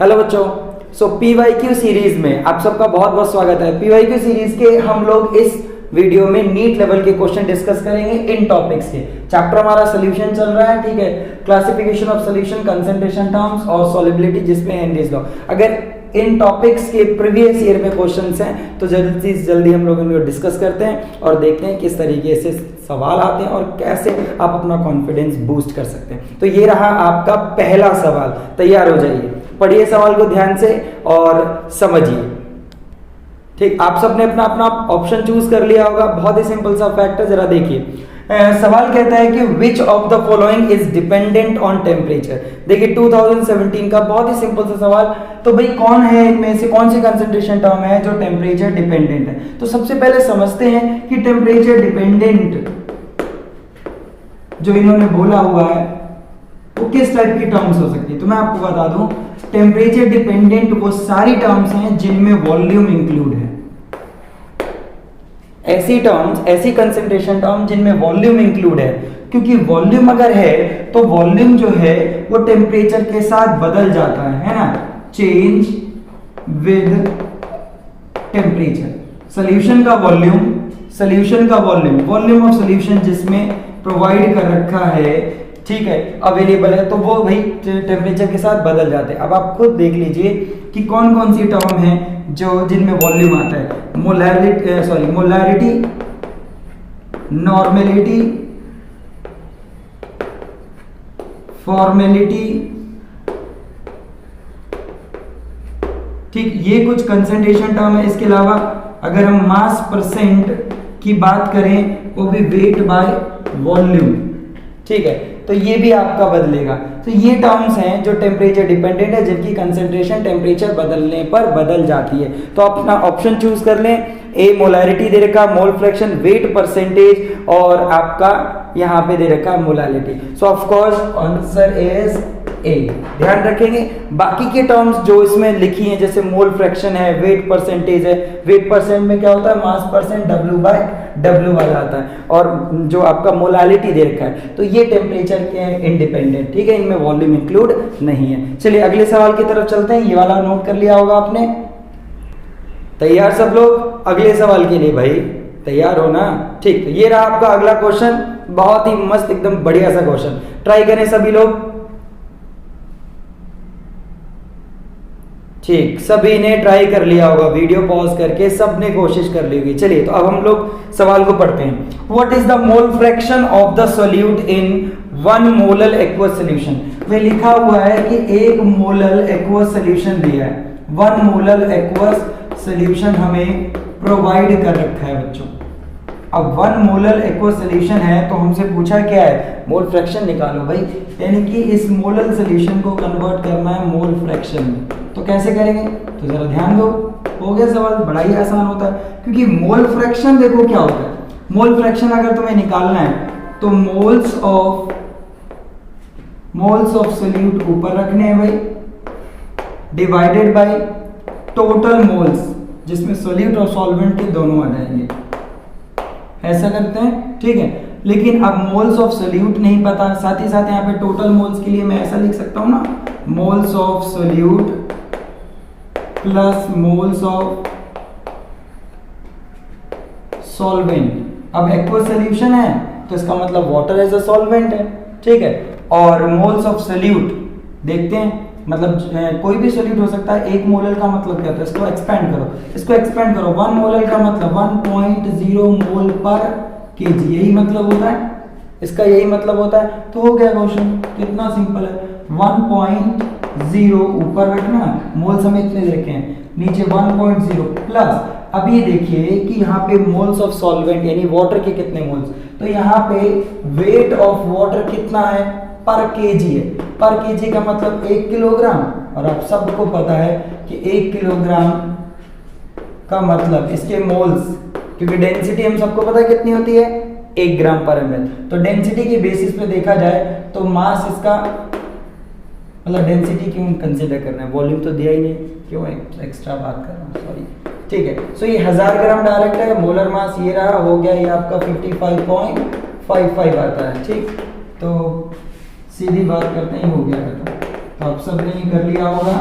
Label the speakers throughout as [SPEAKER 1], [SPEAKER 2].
[SPEAKER 1] Hello बच्चों, PYQ series में आप सबका बहुत बहुत स्वागत है। PYQ सीरीज के हम लोग इस वीडियो में नीट लेवल के क्वेश्चन डिस्कस करेंगे इन टॉपिक्स के। चैप्टर हमारा सोल्यूशन चल रहा है, ठीक है। Classification of solution, concentration terms और सॉल्युबिलिटी, जिसमें हेनरीज लॉ। अगर इन टॉपिक्स के प्रीवियस ईयर में क्वेश्चंस हैं तो जल्दी से जल्दी हम लोग इनको डिस्कस करते हैं और देखते हैं किस तरीके से सवाल आते हैं और कैसे आप अपना कॉन्फिडेंस बूस्ट कर सकते हैं। तो ये रहा आपका पहला सवाल, तैयार हो जाइए, पढ़िए सवाल को ध्यान से और समझिए। ठीक, आप सबने अपना अपना ऑप्शन चूज कर लिया होगा। बहुत ही सिंपल सा फैक्ट है, जरा देखिए। सवाल कहता है कि which of the following is dependent on temperature. देखिए 2017 का बहुत ही सिंपल सा सवाल। तो भाई कौन है इनमें से, कौन सी कंसंट्रेशन टर्म है जो टेम्परेचर डिपेंडेंट है। तो सबसे पहले समझते हैं कि टेम्परेचर डिपेंडेंट जो इन्होंने बोला हुआ है वो किस टाइप की टर्म्स हो सकती है। तो मैं आपको बता दूं, टेम्परेचर डिपेंडेंट वो सारी टर्म्स हैं जिनमें वॉल्यूम इंक्लूड है। ऐसी टर्म्स, ऐसी कंसंट्रेशन टर्म जिनमें वॉल्यूम इंक्लूड है, क्योंकि वॉल्यूम अगर है तो वॉल्यूम जो है वो टेम्परेचर के साथ बदल जाता है ना, चेंज विद टेम्परेचर। सॉल्यूशन का वॉल्यूम, वॉल्यूम ऑफ सॉल्यूशन जिसमें प्रोवाइड कर रखा है, ठीक है, अवेलेबल है, तो वो भाई टेम्परेचर के साथ बदल जाते हैं। अब आप खुद देख लीजिए कि कौन कौन सी टर्म है जो जिनमें वॉल्यूम आता है। मोलैरिटी, नॉर्मेलिटी, फॉर्मेलिटी, ठीक, ये कुछ कंसंट्रेशन टर्म है। इसके अलावा अगर हम मास परसेंट की बात करें, वो भी वेट बाय वॉल्यूम, ठीक है, तो ये भी आपका बदलेगा। तो ये टर्म्स हैं जो टेम्परेचर डिपेंडेंट है, जिनकी कंसंट्रेशन टेम्परेचर बदलने पर बदल जाती है। तो अपना ऑप्शन चूज कर लें। ए मोलैरिटी दे रखा, मोल फ्रैक्शन, वेट परसेंटेज, और आपका यहाँ पे दे रखा molarity. So of course answer is a. ध्यान रखेंगे बाकी के टर्म्स जो इसमें लिखी हैं, जैसे मोल फ्रैक्शन है, वेट परसेंटेज है। वेट परसेंट में क्या होता है, मास परसेंट W वाला आता है, और जो आपका मोलैरिटी दे रखा है, तो ये टेम्परेचर के इंडिपेंडेंट, ठीक है, इनमें वॉल्यूम इंक्लूड नहीं है। चलिए अगले सवाल की तरफ चलते हैं। ये वाला नोट कर लिया होगा आपने। तैयार सब लोग अगले सवाल के लिए? भाई तैयार हो ना? ठीक, तो ये रहा आपका अगला क्वेश्चन। बहुत ही मस्त, एकदम बढ़िया सा क्वेश्चन। ट्राई करें सभी लोग। ठीक, सभी ने ट्राई कर लिया होगा, वीडियो पॉज करके सबने कोशिश कर ली होगी। चलिए तो अब हम लोग सवाल को पढ़ते हैं। What is the mole fraction of the solute in 1 molar aqueous solution. में लिखा हुआ है कि 1 मोलर एक्वस सोल्यूशन दिया है। 1 मोलर एक्वस सोल्यूशन हमें प्रोवाइड कर रखा है बच्चों। अब 1 मोलर एक्वस सोल्यूशन है तो हमसे पूछा क्या है, मोल फ्रैक्शन निकालो भाई, यानी कि इस मोलर सोल्यूशन को कन्वर्ट करना है मोल फ्रैक्शन में। तो कैसे करेंगे, तो जरा ध्यान दो। हो गया सवाल, बड़ा ही आसान होता है, क्योंकि मोल फ्रैक्शन देखो क्या होता है। मोल फ्रैक्शन अगर तुम्हें निकालना है तो मोल्स ऑफ सोल्यूट ऊपर रखने हैं भाई, डिवाइडेड बाय टोटल मोल्स, जिसमें सोल्यूट और सॉल्वेंट के दोनों आ जाएंगे। ऐसा करते हैं, ठीक है। लेकिन अब मोल्स ऑफ सोल्यूट नहीं पता, साथ ही साथ यहाँ पे टोटल मोल्स के लिए मैं ऐसा लिख सकता हूं ना, moles of solute plus moles of solvent. अब एक्वस सोल्यूशन है तो इसका मतलब वाटर एज अ सॉल्वेंट है, ठीक है। और मोल्स ऑफ सोल्यूट देखते हैं, मतलब कोई भी सोल्यूट हो सकता है। 1 मोलर का मतलब क्या होता है, इसको एक्सपेंड करो। 1 मोलर का मतलब 1.0 मोल पर केजी, यही मतलब होता है इसका, यही मतलब होता है। तो हो गया क्वेश्चन, कितना सिंपल है। 1.0 ऊपर रखना, मोल्स हमें इतने रखे हैं, नीचे 1.0 प्लस। अब ये देखिए कि यहाँ पे मोल्स ऑफ सॉल्वेंट यानी वाटर के कितने मोल्स, तो यहाँ पे वेट ऑफ वाटर कितना है, पर केजी है। पर केजी का मतलब 1 किलोग्राम, और आप सबको पता है कि 1 किलोग्राम का मतलब इसके मोल्स, क्योंकि डेंसिटी हम सबको पता है कितनी होती है, 1 ग्राम पर ml। तो डेंसिटी की बेसिस पे देखा जाए तो मास इसका, मतलब डेंसिटी क्यों कंसीडर करना है, वॉल्यूम तो दिया ही नहीं, क्यों एक्स्ट्रा बात कर रहा हूँ, सॉरी, ठीक है। सो ये 1000 ग्राम डायरेक्ट है। मोलर मास ये रहा, हो गया ये आपका 55.55 आता है, ठीक। तो सीधी बात करते हैं, हो गया खत्म। तो आप सबने ये कर लिया होगा।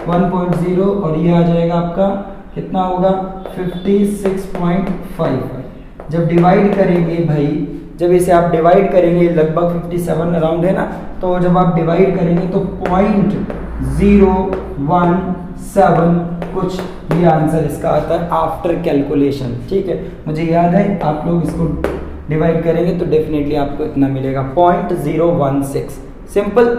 [SPEAKER 1] 1.0 और ये आ जाएगा आपका कितना होगा 56.55। जब डिवाइड करेंगे भाई, जब इसे आप डिवाइड करेंगे लगभग 57 अराउंड है ना, तो जब आप डिवाइड करेंगे तो 0.017 कुछ ये आंसर इसका आता है आफ्टर कैलकुलेशन। ठीक है, मुझे याद है आप लोग इसको डिवाइड करेंगे तो डेफिनेटली आपको इतना मिलेगा 0.016। सिंपल।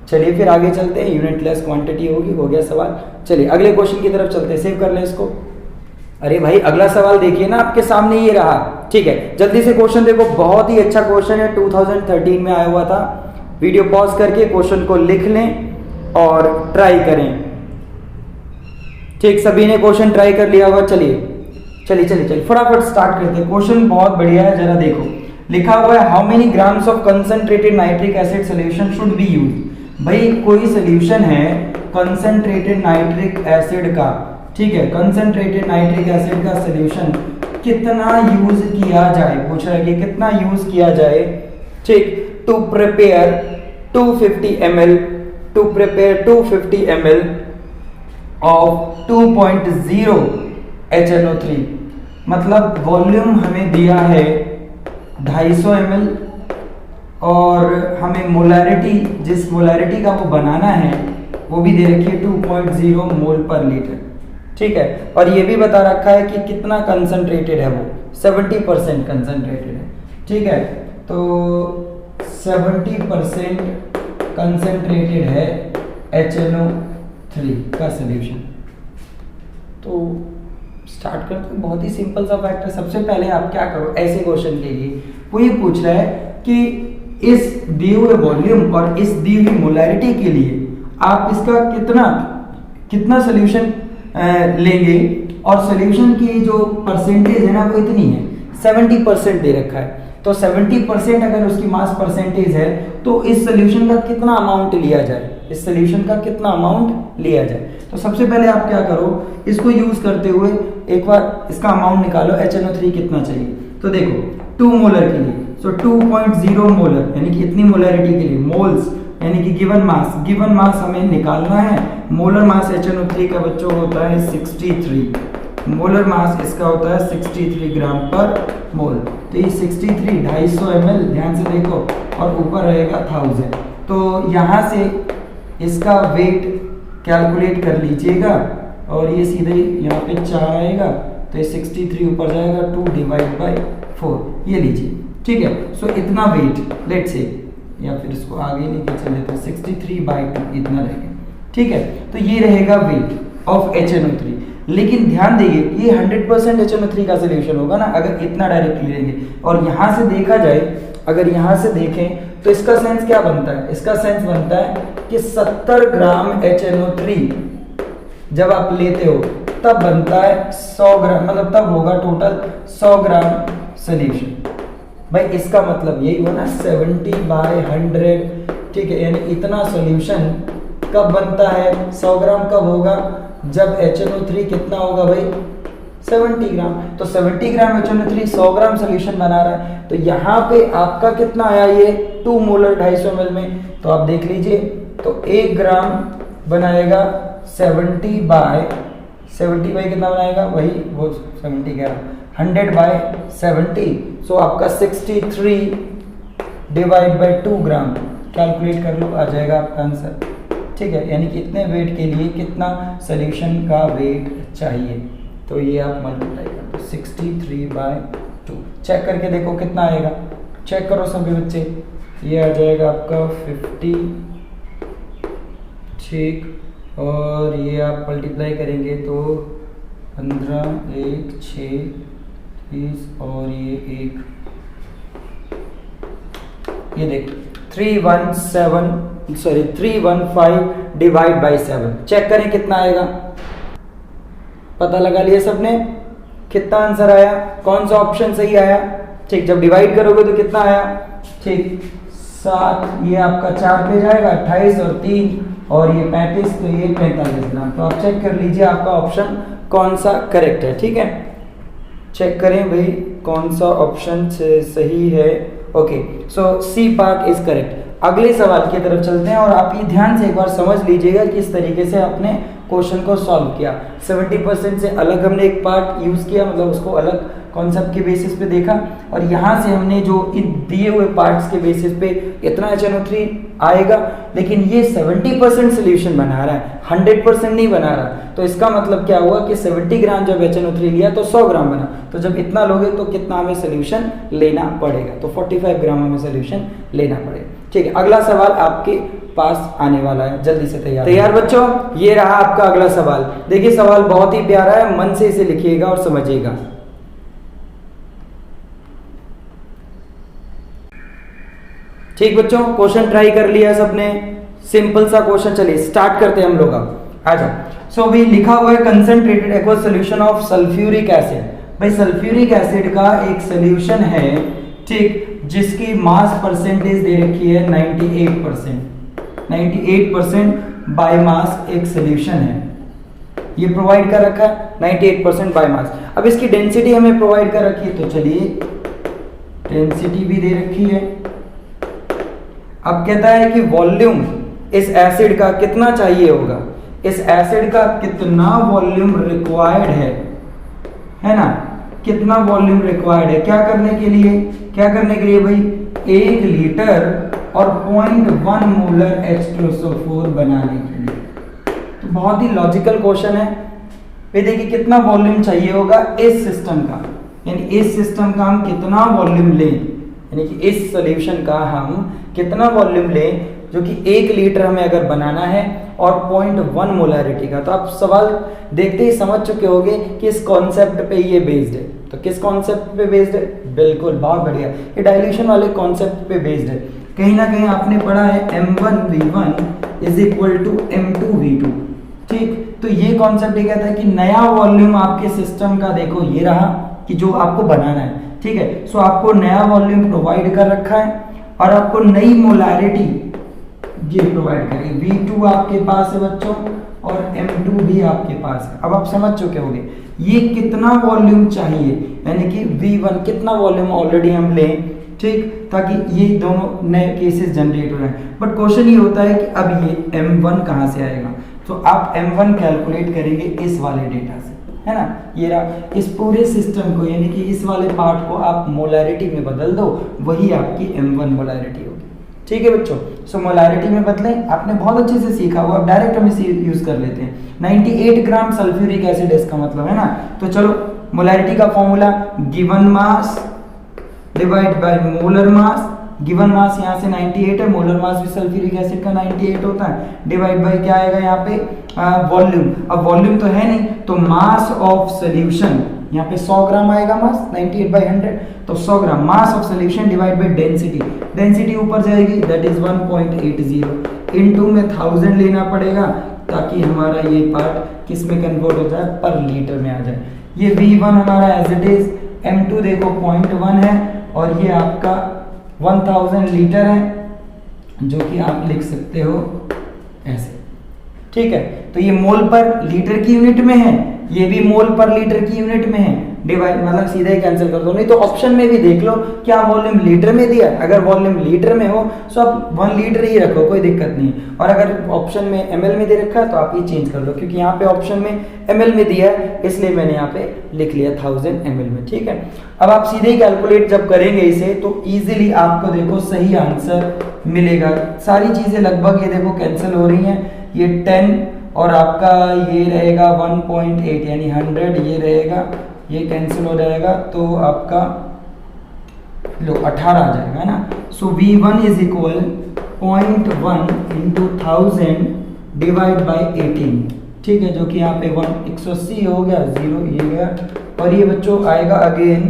[SPEAKER 1] चलिए फिर आगे चलते हैं, यूनिट लेस क्वांटिटी होगी, हो गया सवाल। चलिए अगले क्वेश्चन की तरफ चलते हैं, सेव कर लें इसको। अरे भाई अगला सवाल देखिए ना, आपके सामने ये रहा। ठीक है, जल्दी से क्वेश्चन देखो, बहुत ही अच्छा क्वेश्चन है, 2013 में आया हुआ था। वीडियो पॉज करके क्वेश्चन को लिख लें और ट्राई करें। ठीक, सभी ने क्वेश्चन ट्राई कर लिया होगा। चलिए चलिए चलिए चलिए फटाफट स्टार्ट करते हैं। क्वेश्चन बहुत बढ़िया है, जरा देखो। लिखा हुआ है how many grams of concentrated nitric acid solution should be used. भाई कोई सॉल्यूशन है कंसंट्रेटेड नाइट्रिक एसिड का, ठीक है, कंसंट्रेटेड नाइट्रिक एसिड का सॉल्यूशन कितना यूज किया जाए, पूछ रहा है कि कितना यूज किया जाए। ठीक, to prepare 250 ml of 2.0 HNO3। मतलब वॉल्यूम हमें दिया है 250 ml और हमें मोलैरिटी, जिस मोलैरिटी का वो बनाना है वो भी दे रखी है 2.0 मोल पर लीटर। ठीक है, और ये भी बता रखा है कि कितना कंसंट्रेटेड है, वो 70% कंसंट्रेटेड है। ठीक है, तो 70% कंसंट्रेटेड है HNO3 का सॉल्यूशन। तो स्टार्ट करते हैं, बहुत ही सिंपल सा फैक्ट है। सबसे पहले आप क्या करो, ऐसे क्वेश्चन के लिए वो ये पूछ रहा है कि इस दिए हुए वॉल्यूम और इस दी हुई मोलैरिटी के लिए आप इसका कितना सॉल्यूशन लेंगे, और सॉल्यूशन की जो परसेंटेज है ना वो इतनी है, 70% दे रखा है। तो 70% अगर उसकी मास परसेंटेज है तो इस सॉल्यूशन का कितना अमाउंट लिया जाए, इस सॉल्यूशन का कितना अमाउंट लिया जाए। तो सबसे पहले आप क्या करो, इसको यूज करते हुए एक बार इसका अमाउंट निकालो, HNO3 कितना चाहिए। तो देखो 2 मोलर के लिए, सो 2.0 मोलर यानी कि इतनी मोलैरिटी के लिए, मोल्स यानी कि गिवन मास हमें निकालना है। मोलर मास HNO3 का बच्चों होता है 63, मोलर मास इसका होता है 63 ग्राम पर मोल। तो ये 63 250 ml, ध्यान से देखो, और ऊपर रहेगा 1000। तो यहाँ से इसका वेट कैलकुलेट कर लीजिएगा और ये सीधे यहाँ पे 4 आएगा, तो ये 63 ऊपर जाएगा 2 डिवाइड बाई 4, ये लीजिए। ठीक है, सो इतना वेट लेट से, या फिर इसको आगे लेके चले तो 63/2 इतना रहेगा। ठीक है, तो ये रहेगा वेट ऑफ HNO3। लेकिन ध्यान देंगे ये 100% HNO3 का सोल्यूशन होगा ना अगर इतना डायरेक्टली लेंगे। और यहाँ से देखा जाए, अगर यहाँ से देखें तो इसका सेंस क्या बनता है, इसका सेंस बनता है कि 70 ग्राम HNO3 जब आप लेते हो तब बनता है 100 ग्राम, मतलब तब होगा टोटल 100 ग्राम सोल्यूशन। भाई इसका मतलब यही हुआ ना 70/100। ठीक है, यानी इतना सॉल्यूशन कब बनता है, 100 ग्राम कब होगा, जब HNO3 कितना होगा भाई 70 ग्राम। तो 70 ग्राम HNO3 100 ग्राम सॉल्यूशन बना रहा है। तो यहाँ पे आपका कितना आया, ये 2 मोलर 250 ml में, तो आप देख लीजिए, तो 1 ग्राम बनाएगा 70/70 कितना बनाएगा, वही वो 70 कह रहा हूँ, 100/70। सो आपका 63 डिवाइड बाई 2 ग्राम, कैलकुलेट कर लो, आ जाएगा आपका आंसर। ठीक है, यानी कि इतने वेट के लिए कितना सॉल्यूशन का वेट चाहिए, तो ये आप मल्टीप्लाई कर दो 63/2। चेक करके देखो कितना आएगा, चेक करो सभी बच्चे, ये आ जाएगा आपका 50। ठीक, और ये आप मल्टीप्लाई करेंगे तो 15, 1, 6, 30 और ये 1, ये देख 315 डिवाइड बाई 7। चेक करें कितना आएगा, पता लगा लिया सबने कितना आंसर आया, कौन सा ऑप्शन सही आया। ठीक, जब डिवाइड करोगे तो कितना आया, ठीक 7, ये आपका 4 पे जाएगा, 28 और 3 और ये 35, तो ये 45 ग्राम। तो आप चेक कर लीजिए आपका ऑप्शन कौन सा करेक्ट है। ठीक है, चेक करें भाई कौन सा ऑप्शन सही है। Okay, so C part is correct. अगले सवाल की तरफ चलते हैं और आप ये ध्यान से एक बार समझ लीजिएगा कि इस तरीके से आपने क्वेश्चन को सॉल्व किया। 70% से अलग हमने एक पार्ट यूज किया, मतलब उसको अलग कॉन्सेप्ट के बेसिस पे देखा, और यहाँ से हमने जो इन दिए हुए पार्ट्स के बेसिस पे इतना HNO3 आएगा, लेकिन ये 70% सोल्यूशन बना रहा है, 100% नहीं बना रहा। तो इसका मतलब क्या हुआ कि 70 ग्राम जब HNO3 लिया तो 100 ग्राम बना, तो जब इतना लोगे तो कितना हमें सोल्यूशन लेना पड़ेगा, तो 45 ग्राम हमें सोल्यूशन लेना पड़ेगा। ठीक है, अगला सवाल आपके पास आने वाला है, जल्दी से तैयार बच्चों। ये रहा आपका अगला सवाल। देखिए सवाल बहुत ही प्यारा है, मन से इसे लिखिएगा और समझिएगा। ठीक बच्चों, क्वेश्चन ट्राई कर लिया सबने, सिंपल सा क्वेश्चन। चलिए स्टार्ट करते हैं हम लोग अब, आ जाओ। सो अभी लिखा हुआ है concentrated aqueous solution of sulphuric acid. भाई सल्फ्यूरिक एसिड का एक सॉल्यूशन है, ठीक, जिसकी मास परसेंटेज दे रखी है 98%। 98% बाय मास एक सॉल्यूशन है, ये प्रोवाइड कर रखा है 98% बाय मास। अब इसकी डेंसिटी हमें प्रोवाइड कर रखी है, तो चलिए डेंसिटी भी दे रखी है। अब कहता है कि वॉल्यूम इस एसिड का कितना चाहिए होगा, इस एसिड का कितना वॉल्यूम रिक्वायर्ड है ना, कितना वॉल्यूम रिक्वायर्ड है, क्या करने के लिए भाई 1 लीटर और 0.1 मोलर H2SO4 बनाने के लिए। तो बहुत ही लॉजिकल क्वेश्चन है। भाई देखिए कितना वॉल्यूम चाहिए होगा इस सिस्टम का, यानी इस सिस्टम का हम कितना वॉल्यूम लें, यानी कि इस सॉल्यूशन का हम कितना वॉल्यूम लें, जो कि 1 लीटर हमें अगर बनाना है और 0.1 मोलैरिटी का। तो आप सवाल देखते ही समझ चुके होंगे कि इस कॉन्सेप्ट पे ये बेस्ड है। तो किस कॉन्सेप्ट पे बेस्ड है? बिल्कुल, बहुत बढ़िया, ये डाइल्यूशन वाले कॉन्सेप्ट पे बेस्ड है। कहीं ना कहीं आपने पढ़ा है M1V1 is equal to M2V2। ठीक, तो ये कॉन्सेप्ट ये कहता है कि नया वॉल्यूम आपके सिस्टम का देखो ये रहा कि जो आपको बनाना है। ठीक है, सो आपको नया वॉल्यूम प्रोवाइड कर रखा है और आपको नई मोलैरिटी ये प्रोवाइड करेगी। V2 आपके पास है बच्चों और M2 भी आपके पास है। अब आप समझ चुके होंगे ये कितना वॉल्यूम चाहिए, यानी कि V1 कितना वॉल्यूम ऑलरेडी हम लें, ठीक, ताकि ये दोनों नए केसेस जनरेट हो रहे हैं। बट क्वेश्चन ये होता है कि अब ये M1 कहाँ से आएगा, तो आप M1 कैलकुलेट करेंगे इस वाले डेटा से, है ना। ये रहा, इस पूरे सिस्टम को यानी कि इस वाले पार्ट को आप मोलैरिटी में बदल दो, वही आपकी M1 मोलैरिटी होगी। ठीक है बच्चों, सो मोलैरिटी में बदलें, आपने बहुत अच्छे से सीखा हुआ। अब डायरेक्ट हम इसे यूज कर लेते हैं। 98 ग्राम सल्फ्यूरिक एसिड इसका मतलब, है ना। तो चलो मोलैरिटी का formula given mass divide by molar mass. Given mass यहाँ से 98 है, मोलर मास भी सल्फ्यूरिक एसिड का 98 होता है, डिवाइड बाय क्या आएगा यहाँ पे वॉल्यूम। अब वॉल्यूम तो है नहीं, तो मास ऑफ सोल्यूशन यहाँ पे 100 ग्राम आएगा मास, 98/100, तो 100 gram mass of solution divide by density. Density ऊपर जाएगी, दैट इज 1.80 इनटू में 1000 लेना पड़ेगा, ताकि हमारा ये पार्ट किस में कन्वर्ट हो जाए, पर लीटर में आ जाए। ये V1 हमारा एज इट इज, M2 देखो 0.1 है और ये आपका 1000 लीटर है, जो कि आप लिख सकते हो ऐसे। ठीक है, तो ये मोल पर लीटर की यूनिट में है, ये भी मोल पर लीटर की यूनिट में है। डिवाइड मतलब सीधा ही कैंसिल कर दो, नहीं तो ऑप्शन में भी देख लो क्या वॉल्यूम लीटर में दिया है। अगर वॉल्यूम लीटर में हो तो आप 1 लीटर ही रखो, कोई दिक्कत नहीं। और अगर ऑप्शन में ml में दे रखा है तो आप ये चेंज कर लो, क्योंकि यहाँ पे ऑप्शन में ml में दिया है, इसलिए मैंने यहाँ पे लिख लिया 1000 ml में। ठीक है, अब आप सीधे ही कैलकुलेट जब करेंगे इसे तो इजीली आपको देखो सही आंसर मिलेगा। सारी चीजें लगभग ये देखो कैंसिल हो रही हैं, ये 10 और आपका ये रहेगा 1.8 यानी 100, ये रहेगा, ये कैंसिल हो जाएगा, तो आपका लो 18 आ जाएगा ना। सो V1 is equal 0.1 into 1000 divide by 18। ठीक है, जो कि यहाँ पे 180 हो गया, 0 ये गया, और ये बच्चों आएगा अगेन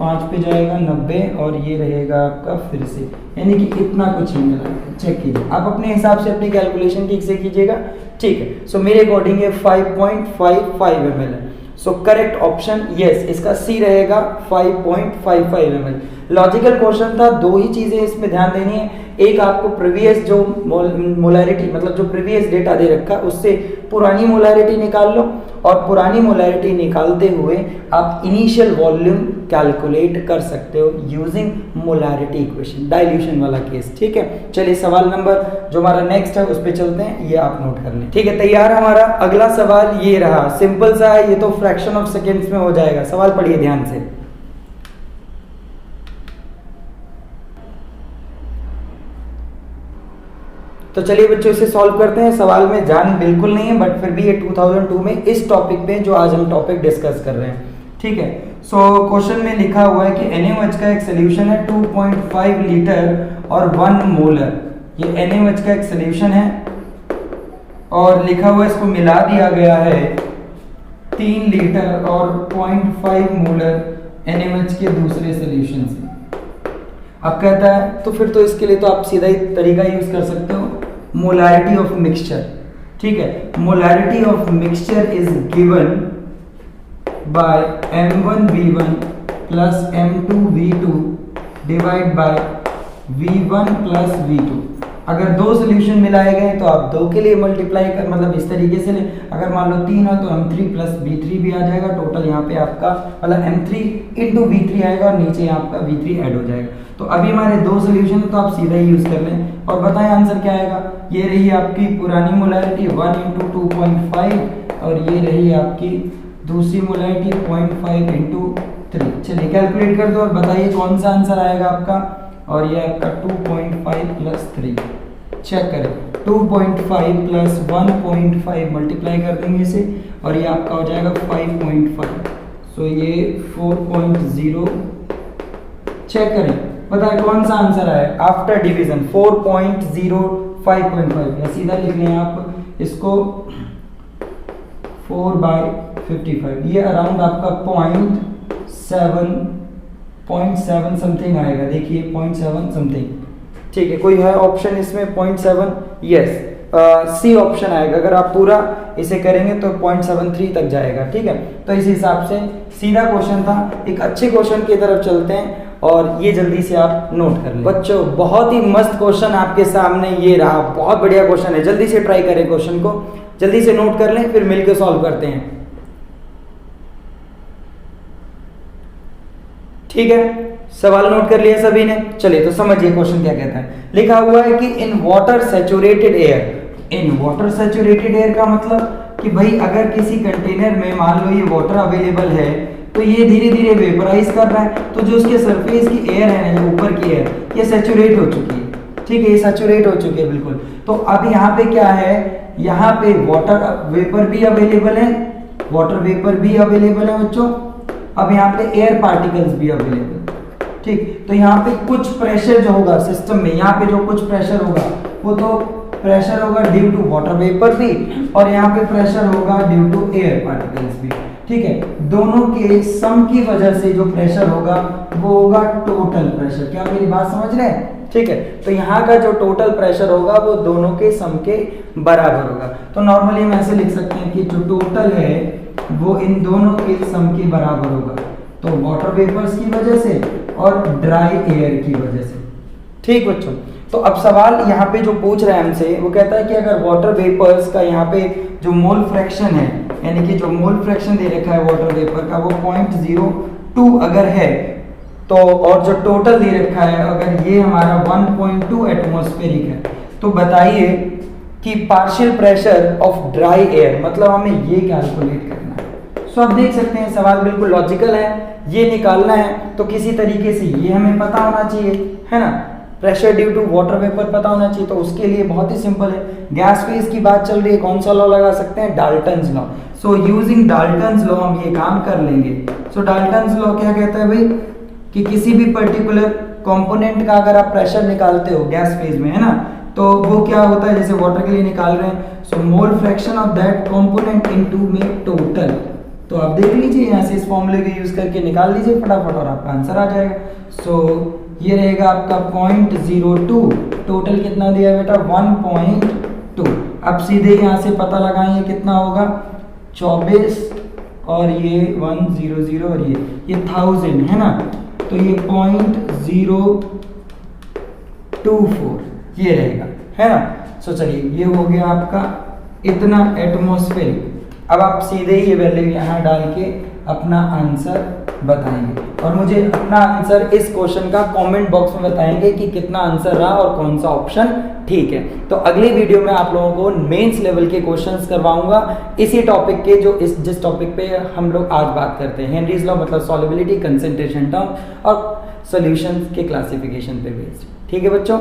[SPEAKER 1] 5 पे जाएगा 90, और ये रहेगा आपका फिर से, यानी कि इतना कुछ ही मिला। चेक कीजिए, आप अपने हिसाब से अपनी कैलकुलेशन ठीक से कीजिएगा। ठीक है, सो मेरे अकॉर्डिंग ये 5.55 ml है। सो करेक्ट ऑप्शन यस, इसका सी रहेगा 5.55 ml। लॉजिकल क्वेश्चन था, 2 ही चीजें इसमें ध्यान देनी है। एक आपको प्रीवियस जो मोलैरिटी मतलब जो प्रीवियस डेटा दे रखा उससे पुरानी मोलैरिटी निकाल लो, और पुरानी मोलैरिटी निकालते हुए आप इनिशियल वॉल्यूम कैलकुलेट कर सकते हो यूजिंग मोलैरिटी इक्वेशन, डाइल्यूशन वाला केस। ठीक है, चलिए सवाल नंबर जो हमारा नेक्स्ट है उस पे चलते हैं, ये आप नोट कर लें। ठीक है, तैयार हमारा अगला सवाल ये रहा, सिंपल सा है, ये तो फ्रैक्शन ऑफ सेकेंड्स में हो जाएगा। सवाल पढ़िए ध्यान से। तो चलिए बच्चों इसे सॉल्व करते हैं। सवाल में जान बिल्कुल नहीं है, बट फिर भी ये 2002 में इस टॉपिक पे जो आज हम टॉपिक डिस्कस कर रहे हैं। ठीक है, सो क्वेश्चन में लिखा हुआ है कि NaOH का एक सोल्यूशन है 2.5 लीटर और 1 मोलर। ये NaOH का एक सोल्यूशन है और लिखा हुआ है इसको मिला दिया गया है 3 लीटर और 0.5 मोलर NaOH के दूसरे सोल्यूशन से। अब कहता है तो फिर तो इसके लिए तो आप सीधा ही तरीका यूज कर सकते हो, मोलैरिटी ऑफ मिक्सचर। ठीक है, molarity of mixture is given by M1V1 plus M2V2 divide by V1 plus V2। अगर दो सोल्यूशन मिलाए गए तो आप दो के लिए मल्टीप्लाई कर, मतलब इस तरीके से ले। अगर मान लो 3 है तो M3 प्लस V3 भी आ जाएगा, टोटल यहाँ पे आपका मतलब M3 इंटू V3 आएगा और नीचे यहाँ आपका V3 ऐड हो जाएगा। तो अभी हमारे दो सोल्यूशन तो आप सीधा ही यूज कर लें और बताएं आंसर क्या आएगा। ये रही आपकी पुरानी मोलैरिटी 1 इंटू 2.5 और ये रही आपकी दूसरी मोलैरिटी 0.5 इंटू 3। चलिए कैलकुलेट कर दो और बताइए कौन सा आंसर आएगा आपका। और ये आपका 2.5 प्लस 3, चेक करें 2.5 प्लस 1.5 मल्टीप्लाई कर देंगे इसे और ये आपका हो जाएगा 5.5। सो ये 4.0, चेक करें बताए कौन सा आंसर आया आफ्टर डिवीजन। 4.0 5.5 या सीधा लिख लें आप इसको 4/55। ये अराउंड आपका 0.7 समथिंग आएगा। देखिए 0.7 समथिंग। ठीक है, कोई है ऑप्शन इसमें 0.7? यस, सी ऑप्शन आएगा। अगर आप पूरा इसे करेंगे तो 0.73 तक जाएगा। ठीक है, तो इस हिसाब से सीधा क्वेश्चन था। एक अच्छे क्वेश्चन की तरफ चलते हैं और ये जल्दी से आप नोट कर लें। बच्चों बहुत ही मस्त क्वेश्चन आपके सामने ये रहा, बहुत बढ़िया क्वेश्चन है। जल्दी से ट्राई करें क्वेश्चन को, जल्दी से नोट कर लें, फिर मिलकर सॉल्व करते हैं। ठीक है, सवाल नोट कर लिया सभी ने। चलिए तो समझिए क्वेश्चन क्या कहता है। लिखा हुआ है कि in water saturated air. In water saturated air का मतलब कि भाई अगर किसी कंटेनर में मान लो ये वाटर अवेलेबल है तो ये धीरे धीरे वेपराइज कर रहा है, तो जो उसके सरफेस की एयर है ना, ऊपर की एयर, ये सैचुरेट हो चुकी है। ठीक है, ये सैचुरेट हो चुकी है बिल्कुल। तो अब यहाँ पे क्या है, यहाँ पे वाटर वेपर भी अवेलेबल है, वाटर वेपर भी अवेलेबल है बच्चों। अब यहाँ पे एयर पार्टिकल्स भी अवेलेबल। ठीक, तो यहाँ पे कुछ प्रेशर जो होगा सिस्टम में, यहाँ पे जो कुछ प्रेशर होगा वो तो प्रेशर होगा ड्यू टू वाटर वेपर भी, और यहाँ पे प्रेशर होगा ड्यू टू एयर पार्टिकल्स भी। ठीक है, दोनों के सम की वजह से जो प्रेशर होगा वो होगा टोटल प्रेशर। क्या मेरी बात समझ रहे हैं? ठीक है, तो यहाँ का जो टोटल प्रेशर होगा वो दोनों के सम के बराबर होगा। तो नॉर्मली हम ऐसे लिख सकते हैं कि जो टोटल है वो इन दोनों के सम के बराबर होगा, तो वाटर वेपर्स की वजह से और ड्राई एयर की वजह से। ठीक बच्चों, तो अब सवाल यहाँ पे जो पूछ रहा है हमसे वो कहता है कि अगर वाटर वेपर्स का यहाँ पे जो मोल फ्रैक्शन है, यानी कि जो मोल फ्रैक्शन दे रखा है वाटर वेपर का वो 0.02 अगर है तो, और जो टोटल दे रखा है अगर ये हमारा 1.2 एटमॉस्फेरिक है, तो बताइए कि partial pressure of dry air, मतलब हमें ये कैलकुलेट करना है। सो आप देख सकते हैं सवाल बिल्कुल लॉजिकल है, ये निकालना है तो किसी तरीके से ये हमें पता होना चाहिए, है ना। Pressure due to water vapour पता होना चाहिए, तो उसके लिए बहुत ही सिंपल है, गैस फेज की बात चल रही है, कौन सा लॉ लगा सकते हैं, Dalton's law. So using Dalton's law हम ये काम कर लेंगे। सो डाल्टन्स लॉ क्या कहता है भाई कि किसी भी पर्टिकुलर कंपोनेंट का अगर आप प्रेशर निकालते हो गैस फेज में, है ना, तो वो क्या होता है, जैसे वाटर के लिए निकाल रहे हैं, so mole fraction of that component into में टोटल। तो आप देख लीजिए यहाँ से इस फॉर्मूले को यूज करके निकाल लीजिए फटाफट और आपका आंसर आ जाएगा। सो ये रहेगा आपका 0.02, टोटल कितना दिया है बेटा 1.2। अब सीधे यहाँ से पता लगाएंगे कितना होगा 24 और ये 100 और ये 1000 है ना, तो ये 0.024 ये रहेगा, है ना। सो चलिए ये हो गया आपका इतना एटमॉस्फेरिक। अब आप सीधे ही ये वैल्यू यहाँ डाल के अपना आंसर बताएंगे और मुझे अपना आंसर इस क्वेश्चन का कमेंट बॉक्स में बताएंगे कि कितना आंसर रहा और कौन सा ऑप्शन ठीक है। तो अगले वीडियो में आप लोगों को मेंस लेवल के क्वेश्चंस करवाऊंगा इसी टॉपिक के, जो जिस टॉपिक पे हम लोग आज बात करते हैं, हेनरीज लॉ मतलब सॉल्युबिलिटी, कंसंट्रेशन टर्म और सॉल्यूशंस के क्लासिफिकेशन पे बेस्ड। ठीक है बच्चों।